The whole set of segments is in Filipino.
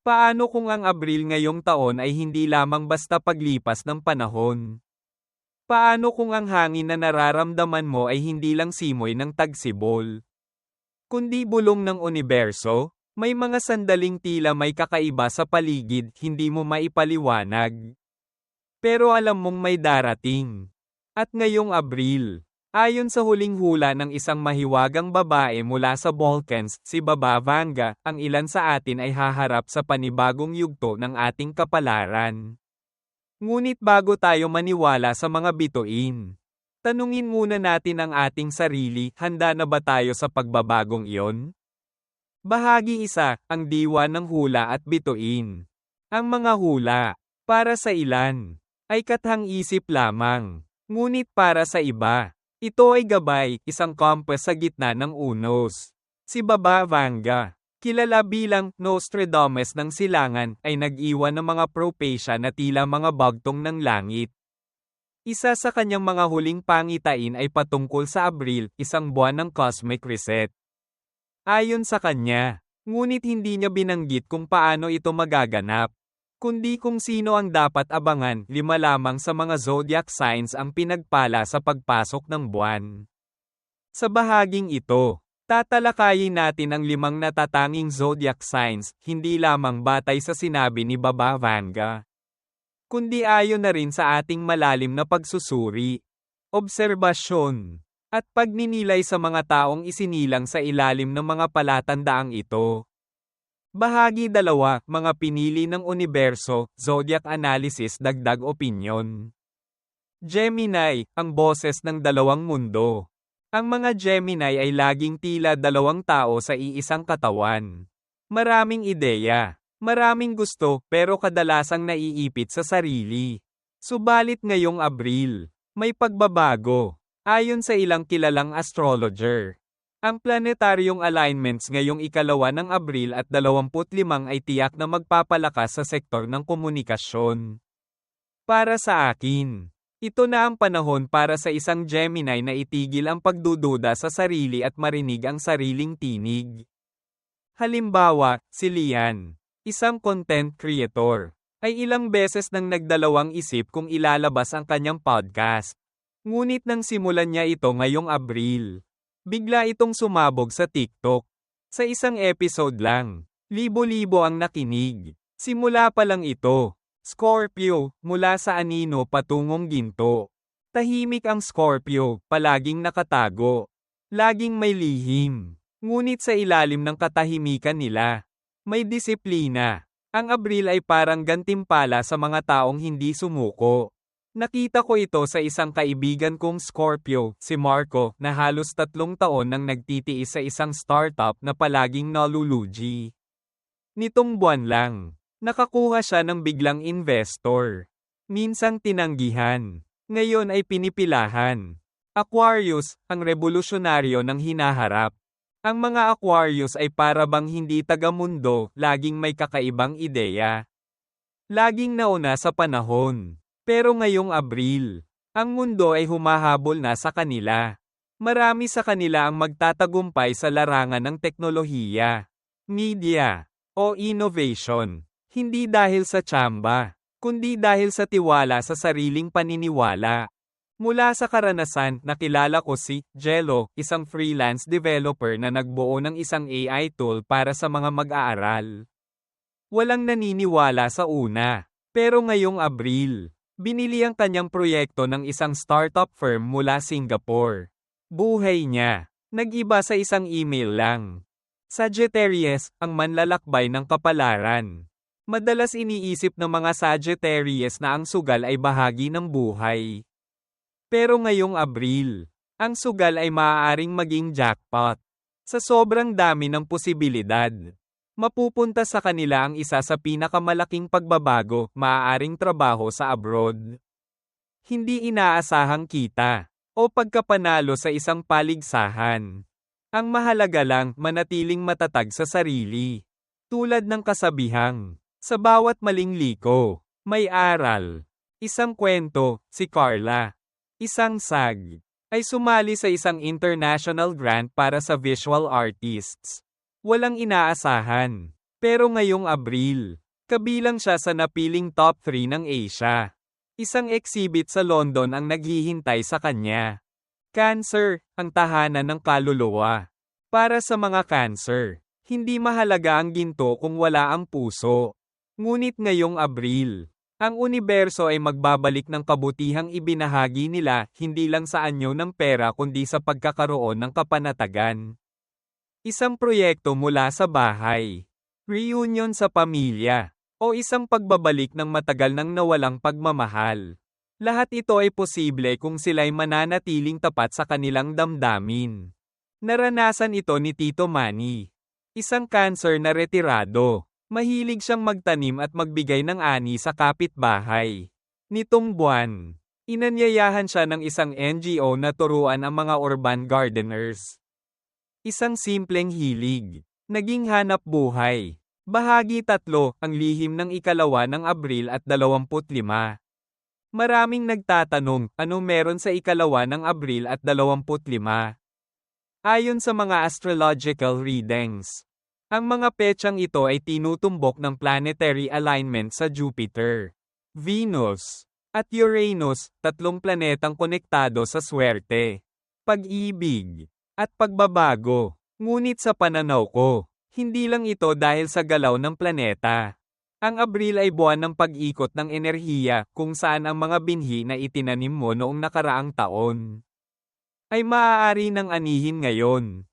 Paano kung ang Abril ngayong taon ay hindi lamang basta paglipas ng panahon? Paano kung ang hangin na nararamdaman mo ay hindi lang simoy ng tagsibol, kundi bulong ng universo? May mga sandaling tila may kakaiba sa paligid, hindi mo maipaliwanag. Pero alam mong may darating. At ngayong Abril, ayon sa huling hula ng isang mahiwagang babae mula sa Balkans, si Baba Vanga, ang ilan sa atin ay haharap sa panibagong yugto ng ating kapalaran. Ngunit bago tayo maniwala sa mga bituin, tanungin muna natin ang ating sarili, handa na ba tayo sa pagbabagong iyon? Bahagi 1, ang diwa ng hula at bituin. Ang mga hula, para sa ilan, ay kathang-isip lamang. Ngunit para sa iba, ito ay gabay, isang compass sa gitna ng unos. Si Baba Vanga, kilala bilang Nostradamus ng silangan, ay nag-iwan ng mga propesya na tila mga bagtong ng langit. Isa sa kanyang mga huling pangitain ay patungkol sa Abril, isang buwan ng cosmic reset. Ayon sa kanya, ngunit hindi niya binanggit kung paano ito magaganap, kundi kung sino ang dapat abangan. 5 lamang sa mga zodiac signs ang pinagpala sa pagpasok ng buwan. Sa bahaging ito, tatalakayin natin ang 5 natatanging zodiac signs, hindi lamang batay sa sinabi ni Baba Vanga, kundi ayon na rin sa ating malalim na pagsusuri, obserbasyon, at pagninilay sa mga taong isinilang sa ilalim ng mga palatandaang ito. Bahagi 2, mga pinili ng universo, zodiac analysis, dagdag opinyon. Gemini, ang boses ng dalawang mundo. Ang mga Gemini ay laging tila dalawang tao sa iisang katawan. Maraming ideya, maraming gusto, pero kadalasang naiipit sa sarili. Subalit ngayong Abril, may pagbabago. Ayon sa ilang kilalang astrologer, ang planetaryong alignments ngayong 2 ng Abril at 25 ay tiyak na magpapalakas sa sektor ng komunikasyon. Para sa akin, ito na ang panahon para sa isang Gemini na itigil ang pagdududa sa sarili at marinig ang sariling tinig. Halimbawa, si Lian, isang content creator, ay ilang beses nang nagdalawang isip kung ilalabas ang kanyang podcast. Ngunit nang simulan niya ito ngayong Abril, bigla itong sumabog sa TikTok. Sa isang episode lang, libo-libo ang nakinig. Simula pa lang ito. Scorpio, mula sa anino patungong ginto. Tahimik ang Scorpio, palaging nakatago. Laging may lihim. Ngunit sa ilalim ng katahimikan nila, may disiplina. Ang Abril ay parang gantimpala sa mga taong hindi sumuko. Nakita ko ito sa isang kaibigan kong Scorpio, si Marco, na halos 3 taon nang nagtitiis sa isang startup na palaging nalulugi. Nitong buwan lang, nakakuha siya ng biglang investor. Minsang tinanggihan, ngayon ay pinipilahan. Aquarius, ang revolusyonaryo ng hinaharap. Ang mga Aquarius ay para bang hindi taga-mundo, laging may kakaibang ideya. Laging nauna sa panahon. Pero ngayong Abril, ang mundo ay humahabol na sa kanila. Marami sa kanila ang magtatagumpay sa larangan ng teknolohiya, media, o innovation. Hindi dahil sa tsamba, kundi dahil sa tiwala sa sariling paniniwala. Mula sa karanasan, nakilala ko si Jello, isang freelance developer na nagbuo ng isang AI tool para sa mga mag-aaral. Walang naniniwala sa una, pero ngayong Abril, binili ang kanyang proyekto ng isang startup firm mula Singapore. Buhay niya, nag-iba sa isang email lang. Sagittarius, ang manlalakbay ng kapalaran. Madalas iniisip ng mga Sagittarius na ang sugal ay bahagi ng buhay. Pero ngayong Abril, ang sugal ay maaaring maging jackpot. Sa sobrang dami ng posibilidad, mapupunta sa kanila ang isa sa pinakamalaking pagbabago, maaaring trabaho sa abroad. Hindi inaasahang kita, o pagkapanalo sa isang paligsahan. Ang mahalaga lang, manatiling matatag sa sarili. Tulad ng kasabihang, sa bawat maling liko, may aral. Isang kwento, si Carla, isang SAG, ay sumali sa isang international grant para sa visual artists. Walang inaasahan. Pero ngayong Abril, kabilang siya sa napiling top 3 ng Asia. Isang exhibit sa London ang naghihintay sa kanya. Cancer, ang tahanan ng kaluluwa. Para sa mga Cancer, hindi mahalaga ang ginto kung wala ang puso. Ngunit ngayong Abril, ang universo ay magbabalik ng kabutihang ibinahagi nila hindi lang sa anyo ng pera kundi sa pagkakaroon ng kapanatagan. Isang proyekto mula sa bahay, reunion sa pamilya, o isang pagbabalik ng matagal nang nawalang pagmamahal. Lahat ito ay posible kung sila'y mananatiling tapat sa kanilang damdamin. Naranasan ito ni Tito Manny, isang Cancer na retirado. Mahilig siyang magtanim at magbigay ng ani sa kapitbahay. Nitong buwan, inanyayahan siya ng isang NGO na turuan ang mga urban gardeners. Isang simpleng hilig, naging hanap buhay. Bahagi 3, ang lihim ng ikalawa ng Abril at 25. Maraming nagtatanong, anong meron sa ikalawa ng Abril at 25? Ayon sa mga astrological readings, ang mga petsang ito ay tinutumbok ng planetary alignment sa Jupiter, Venus, at Uranus, 3 planetang konektado sa swerte, pag-ibig, at pagbabago. Ngunit sa pananaw ko, hindi lang ito dahil sa galaw ng planeta. Ang Abril ay buwan ng pag-ikot ng enerhiya kung saan ang mga binhi na itinanim mo noong nakaraang taon ay maaari ng anihin ngayon.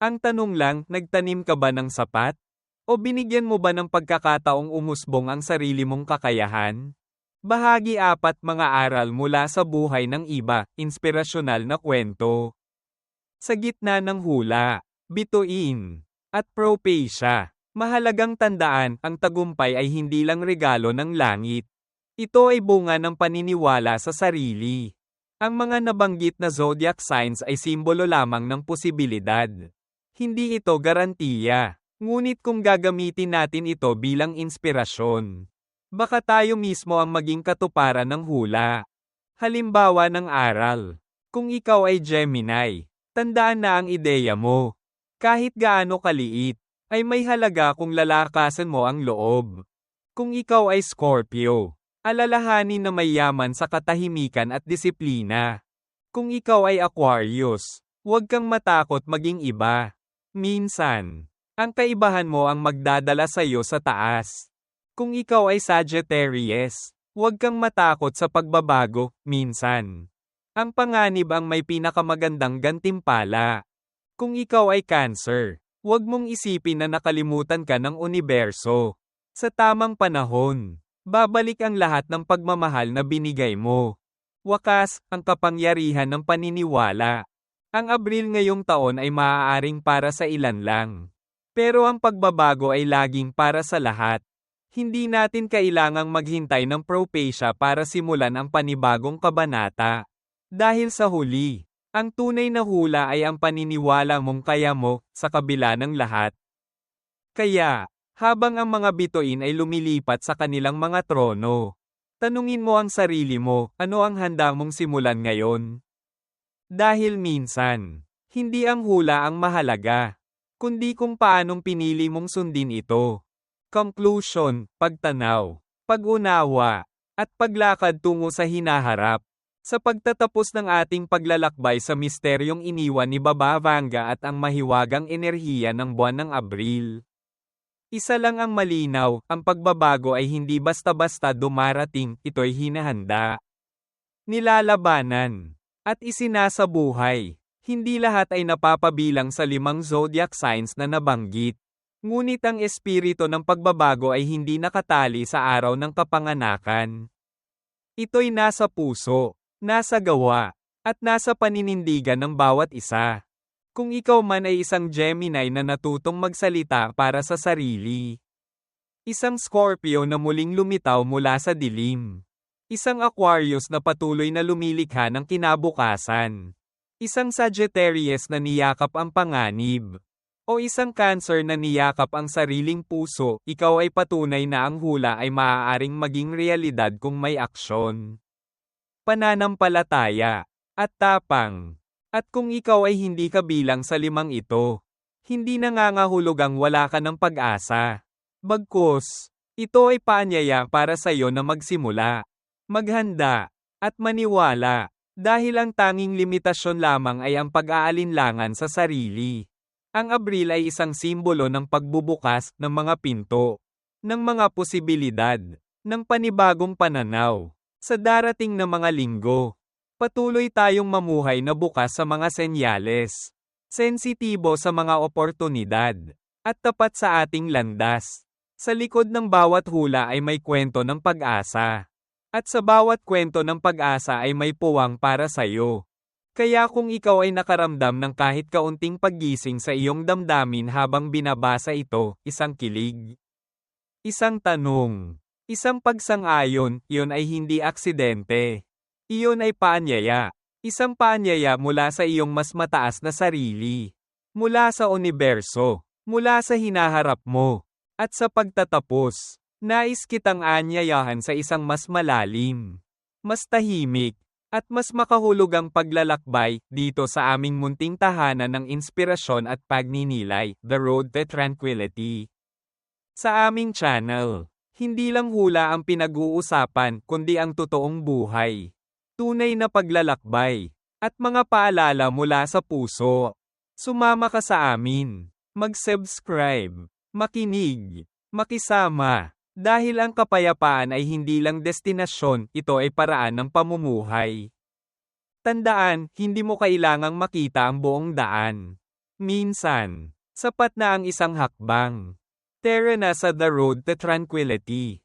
Ang tanong lang, nagtanim ka ba ng sapat? O binigyan mo ba ng pagkakataong umusbong ang sarili mong kakayahan? Bahagi 4, mga aral mula sa buhay ng iba, inspirasyonal na kwento. Sa gitna ng hula, bituin, at propecia, mahalagang tandaan, ang tagumpay ay hindi lang regalo ng langit. Ito ay bunga ng paniniwala sa sarili. Ang mga nabanggit na zodiac signs ay simbolo lamang ng posibilidad. Hindi ito garantiya. Ngunit kung gagamitin natin ito bilang inspirasyon, baka tayo mismo ang maging katuparan ng hula. Halimbawa ng aral. Kung ikaw ay Gemini, tandaan na ang ideya mo, kahit gaano kaliit, ay may halaga kung lalakasan mo ang loob. Kung ikaw ay Scorpio, alalahanin na may yaman sa katahimikan at disiplina. Kung ikaw ay Aquarius, huwag kang matakot maging iba. Minsan, ang kaibahan mo ang magdadala sa iyo sa taas. Kung ikaw ay Sagittarius, huwag kang matakot sa pagbabago, minsan. Ang panganib ang may pinakamagandang gantimpala. Kung ikaw ay Cancer, huwag mong isipin na nakalimutan ka ng universo. Sa tamang panahon, babalik ang lahat ng pagmamahal na binigay mo. Wakas, ang kapangyarihan ng paniniwala. Ang Abril ngayong taon ay maaaring para sa ilan lang. Pero ang pagbabago ay laging para sa lahat. Hindi natin kailangang maghintay ng propecia para simulan ang panibagong kabanata. Dahil sa huli, ang tunay na hula ay ang paniniwala mong kaya mo, sa kabila ng lahat. Kaya, habang ang mga bituin ay lumilipat sa kanilang mga trono, tanungin mo ang sarili mo, ano ang handa mong simulan ngayon? Dahil minsan, hindi ang hula ang mahalaga, kundi kung paanong pinili mong sundin ito. Conclusion, pagtanaw, pag-unawa, at paglakad tungo sa hinaharap. Sa pagtatapos ng ating paglalakbay sa misteryong iniwan ni Baba Vanga at ang mahiwagang enerhiya ng buwan ng Abril, isa lang ang malinaw, ang pagbabago ay hindi basta-basta dumarating, ito'y hinahanda, nilalabanan, at isinasabuhay. Hindi lahat ay napapabilang sa 5 zodiac signs na nabanggit. Ngunit ang espiritu ng pagbabago ay hindi nakatali sa araw ng kapanganakan. Ito'y nasa puso, nasa gawa, at nasa paninindigan ng bawat isa. Kung ikaw man ay isang Gemini na natutong magsalita para sa sarili, isang Scorpio na muling lumitaw mula sa dilim, isang Aquarius na patuloy na lumilikha ng kinabukasan, isang Sagittarius na niyakap ang panganib, o isang Cancer na niyakap ang sariling puso, ikaw ay patunay na ang hula ay maaaring maging realidad kung may aksyon, pananampalataya, at tapang. At kung ikaw ay hindi kabilang sa 5 ito, hindi nangangahulugang wala ka ng pag-asa. Bagkus, ito ay paanyaya para sa iyo na magsimula, maghanda, at maniwala, dahil ang tanging limitasyon lamang ay ang pag-aalinlangan sa sarili. Ang Abril ay isang simbolo ng pagbubukas ng mga pinto, ng mga posibilidad, ng panibagong pananaw. Sa darating na mga linggo, patuloy tayong mamuhay na bukas sa mga senyales, sensitibo sa mga oportunidad, at tapat sa ating landas. Sa likod ng bawat hula ay may kwento ng pag-asa. At sa bawat kwento ng pag-asa ay may puwang para sa'yo. Kaya kung ikaw ay nakaramdam ng kahit kaunting paggising sa iyong damdamin habang binabasa ito, isang kilig, isang tanong, isang pagsang-ayon, iyon ay hindi aksidente. Iyon ay paanyaya. Isang paanyaya mula sa iyong mas mataas na sarili. Mula sa universo. Mula sa hinaharap mo. At sa pagtatapos, nais kitang aanyayahan sa isang mas malalim, mas tahimik, at mas makahulugang paglalakbay dito sa aming munting tahanan ng inspirasyon at pagninilay, The Road to Tranquility. Sa aming channel, hindi lang hula ang pinag-uusapan kundi ang totoong buhay, tunay na paglalakbay, at mga paalala mula sa puso. Sumama ka sa amin, mag-subscribe, makinig, makisama, dahil ang kapayapaan ay hindi lang destinasyon, ito ay paraan ng pamumuhay. Tandaan, hindi mo kailangang makita ang buong daan. Minsan, sapat na ang isang hakbang. Tara na sa The Road to Tranquility.